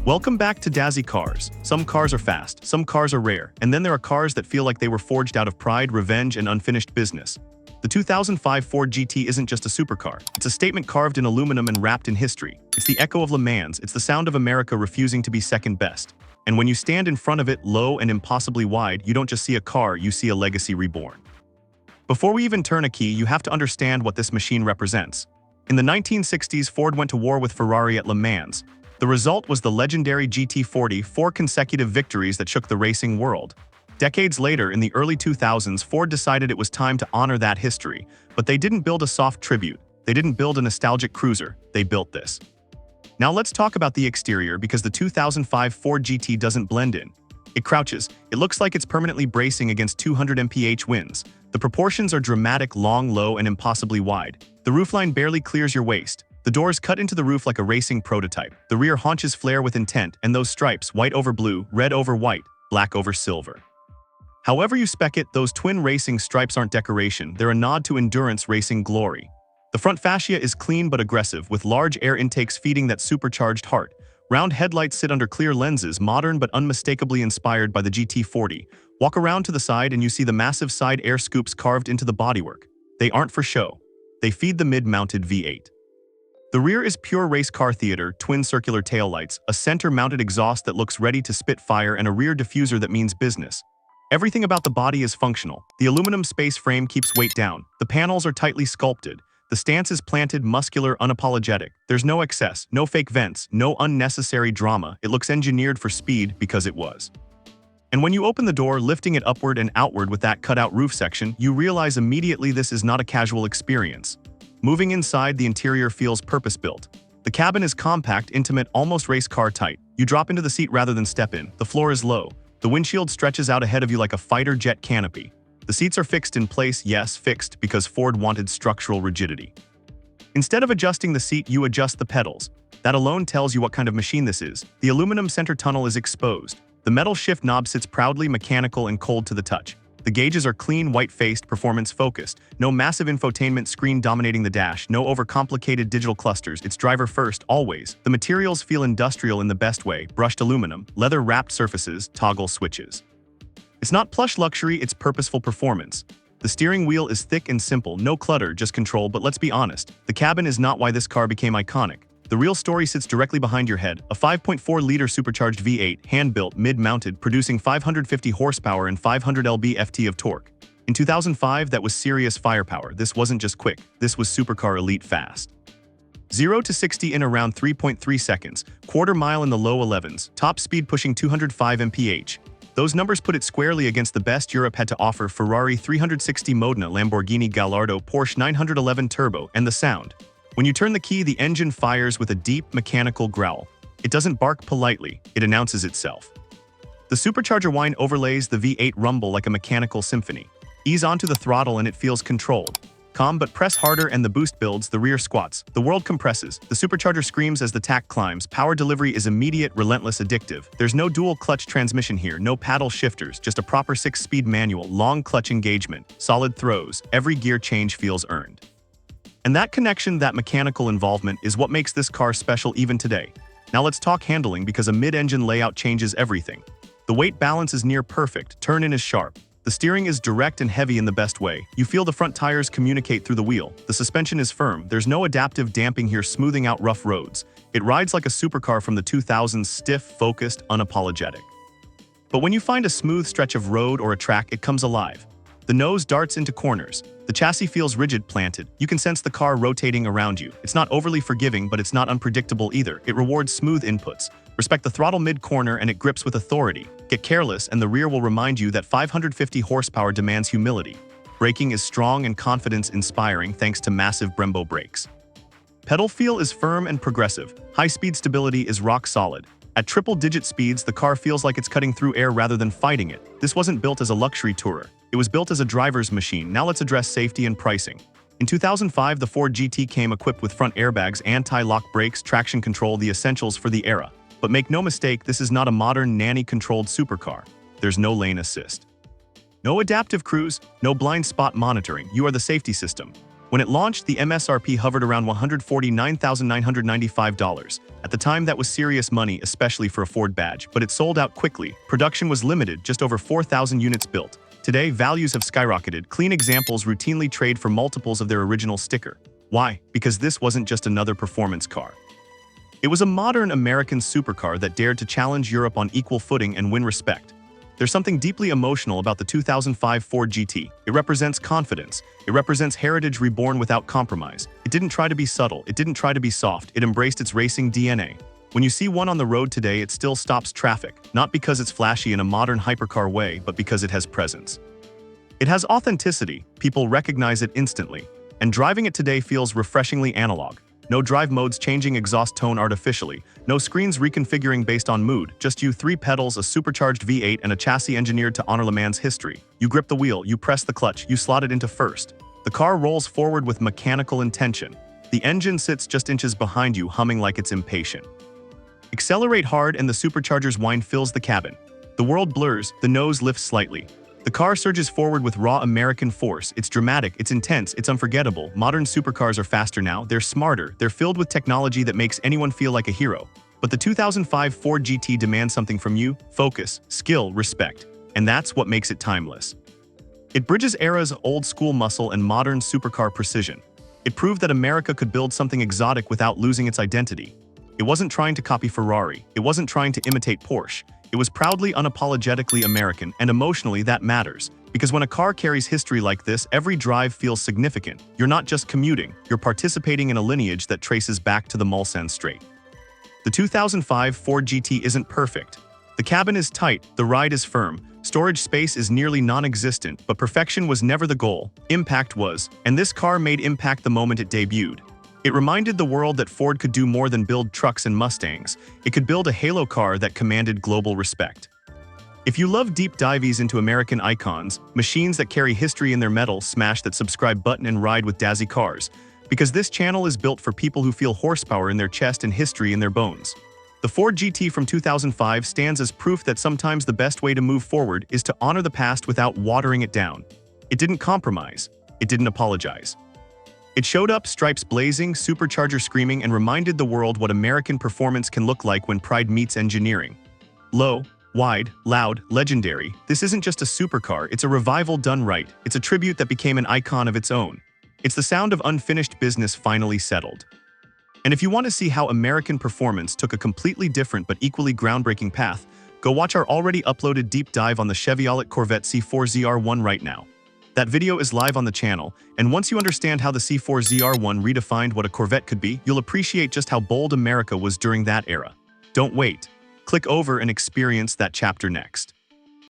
Welcome back to Dazzy Cars. Some cars are fast, some cars are rare, and then there are cars that feel like they were forged out of pride, revenge, and unfinished business. The 2005 Ford GT isn't just a supercar. It's a statement carved in aluminum and wrapped in history. It's the echo of Le Mans. It's the sound of America refusing to be second best. And when you stand in front of it, low and impossibly wide, you don't just see a car, you see a legacy reborn. Before we even turn a key, you have to understand what this machine represents. In the 1960s, Ford went to war with Ferrari at Le Mans. The result was the legendary GT40, 4 consecutive victories that shook the racing world. Decades later, in the early 2000s, Ford decided it was time to honor that history, but they didn't build a soft tribute. They didn't build a nostalgic cruiser. They built this. Now let's talk about the exterior, because the 2005 Ford GT doesn't blend in. It crouches. It looks like it's permanently bracing against 200 mph winds. The proportions are dramatic, long, low, and impossibly wide. The roofline barely clears your waist. The doors cut into the roof like a racing prototype. The rear haunches flare with intent, and those stripes, white over blue, red over white, black over silver. However you spec it, those twin racing stripes aren't decoration. They're a nod to endurance racing glory. The front fascia is clean but aggressive, with large air intakes feeding that supercharged heart. Round headlights sit under clear lenses, modern but unmistakably inspired by the GT40. Walk around to the side and you see the massive side air scoops carved into the bodywork. They aren't for show. They feed the mid-mounted V8. The rear is pure race car theater, twin circular taillights, a center-mounted exhaust that looks ready to spit fire, and a rear diffuser that means business. Everything about the body is functional. The aluminum space frame keeps weight down. The panels are tightly sculpted. The stance is planted, muscular, unapologetic. There's no excess, no fake vents, no unnecessary drama. It looks engineered for speed because it was. And when you open the door, lifting it upward and outward with that cutout roof section, you realize immediately this is not a casual experience. Moving inside, the interior feels purpose-built. The cabin is compact, intimate, almost race car tight. You drop into the seat rather than step in. The floor is low. The windshield stretches out ahead of you like a fighter jet canopy. The seats are fixed in place, yes, fixed, because Ford wanted structural rigidity. Instead of adjusting the seat, you adjust the pedals. That alone tells you what kind of machine this is. The aluminum center tunnel is exposed. The metal shift knob sits proudly, mechanical and cold to the touch. The gauges are clean, white-faced, performance-focused. No massive infotainment screen dominating the dash, no overcomplicated digital clusters. It's driver first, always. The materials feel industrial in the best way. Brushed aluminum, leather-wrapped surfaces, toggle switches. It's not plush luxury, it's purposeful performance. The steering wheel is thick and simple, no clutter, just control, but let's be honest. The cabin is not why this car became iconic. The real story sits directly behind your head. A 5.4-liter supercharged V8, hand-built, mid-mounted, producing 550 horsepower and 500 lb-ft of torque. In 2005, that was serious firepower. This wasn't just quick. This was supercar elite fast. 0 to 60 in around 3.3 seconds, quarter mile in the low 11s, top speed pushing 205 mph. Those numbers put it squarely against the best Europe had to offer: Ferrari 360 Modena, Lamborghini Gallardo, Porsche 911 Turbo, and the sound. When you turn the key, the engine fires with a deep, mechanical growl. It doesn't bark politely, it announces itself. The supercharger whine overlays the V8 rumble like a mechanical symphony. Ease onto the throttle and it feels controlled. Calm, but press harder and the boost builds, the rear squats. The world compresses. The supercharger screams as the tack climbs. Power delivery is immediate, relentless, addictive. There's no dual clutch transmission here, no paddle shifters, just a proper 6-speed manual, long clutch engagement, solid throws. Every gear change feels earned. And that connection, that mechanical involvement, is what makes this car special even today. Now let's talk handling, because a mid-engine layout changes everything. The weight balance is near perfect, turn-in is sharp. The steering is direct and heavy in the best way. You feel the front tires communicate through the wheel. The suspension is firm. There's no adaptive damping here, smoothing out rough roads. It rides like a supercar from the 2000s, stiff, focused, unapologetic. But when you find a smooth stretch of road or a track, it comes alive. The nose darts into corners. The chassis feels rigid, planted. You can sense the car rotating around you. It's not overly forgiving, but it's not unpredictable either. It rewards smooth inputs. Respect the throttle mid-corner and it grips with authority. Get careless and the rear will remind you that 550 horsepower demands humility. Braking is strong and confidence-inspiring thanks to massive Brembo brakes. Pedal feel is firm and progressive. High-speed stability is rock solid. At triple-digit speeds, the car feels like it's cutting through air rather than fighting it. This wasn't built as a luxury tourer. It was built as a driver's machine. Now let's address safety and pricing. In 2005, the Ford GT came equipped with front airbags, anti-lock brakes, traction control, the essentials for the era. But make no mistake, this is not a modern, nanny-controlled supercar. There's no lane assist. No adaptive cruise, no blind spot monitoring. You are the safety system. When it launched, the MSRP hovered around $149,995. At the time, that was serious money, especially for a Ford badge, but it sold out quickly. Production was limited, just over 4,000 units built. Today, values have skyrocketed. Clean examples routinely trade for multiples of their original sticker. Why? Because this wasn't just another performance car. It was a modern American supercar that dared to challenge Europe on equal footing and win respect. There's something deeply emotional about the 2005 Ford GT. It represents confidence. It represents heritage reborn without compromise. It didn't try to be subtle. It didn't try to be soft. It embraced its racing DNA. When you see one on the road today, it still stops traffic, not because it's flashy in a modern hypercar way, but because it has presence. It has authenticity. People recognize it instantly. And driving it today feels refreshingly analog. No drive modes changing exhaust tone artificially. No screens reconfiguring based on mood. Just you, 3 pedals, a supercharged V8, and a chassis engineered to honor Le Mans history. You grip the wheel, you press the clutch, you slot it into first. The car rolls forward with mechanical intention. The engine sits just inches behind you, humming like it's impatient. Accelerate hard and the supercharger's whine fills the cabin. The world blurs, the nose lifts slightly. The car surges forward with raw American force. It's dramatic, it's intense, it's unforgettable. Modern supercars are faster now, they're smarter, they're filled with technology that makes anyone feel like a hero. But the 2005 Ford GT demands something from you: focus, skill, respect. And that's what makes it timeless. It bridges eras, old school muscle and modern supercar precision. It proved that America could build something exotic without losing its identity. It wasn't trying to copy Ferrari. It wasn't trying to imitate Porsche. It was proudly, unapologetically American, and emotionally that matters. Because when a car carries history like this, every drive feels significant. You're not just commuting, you're participating in a lineage that traces back to the Mulsanne Strait. The 2005 Ford GT isn't perfect. The cabin is tight, the ride is firm, storage space is nearly non-existent, but perfection was never the goal. Impact was, and this car made impact the moment it debuted. It reminded the world that Ford could do more than build trucks and Mustangs. It could build a halo car that commanded global respect. If you love deep dives into American icons, machines that carry history in their metal, smash that subscribe button and ride with Dazzy Cars. Because this channel is built for people who feel horsepower in their chest and history in their bones. The Ford GT from 2005 stands as proof that sometimes the best way to move forward is to honor the past without watering it down. It didn't compromise. It didn't apologize. It showed up, stripes blazing, supercharger screaming, and reminded the world what American performance can look like when pride meets engineering. Low, wide, loud, legendary, this isn't just a supercar, it's a revival done right. It's a tribute that became an icon of its own. It's the sound of unfinished business finally settled. And if you want to see how American performance took a completely different but equally groundbreaking path, go watch our already uploaded deep dive on the Chevrolet Corvette C4 ZR1 right now. That video is live on the channel, and once you understand how the C4 ZR1 redefined what a Corvette could be, you'll appreciate just how bold America was during that era. Don't wait. Click over and experience that chapter next.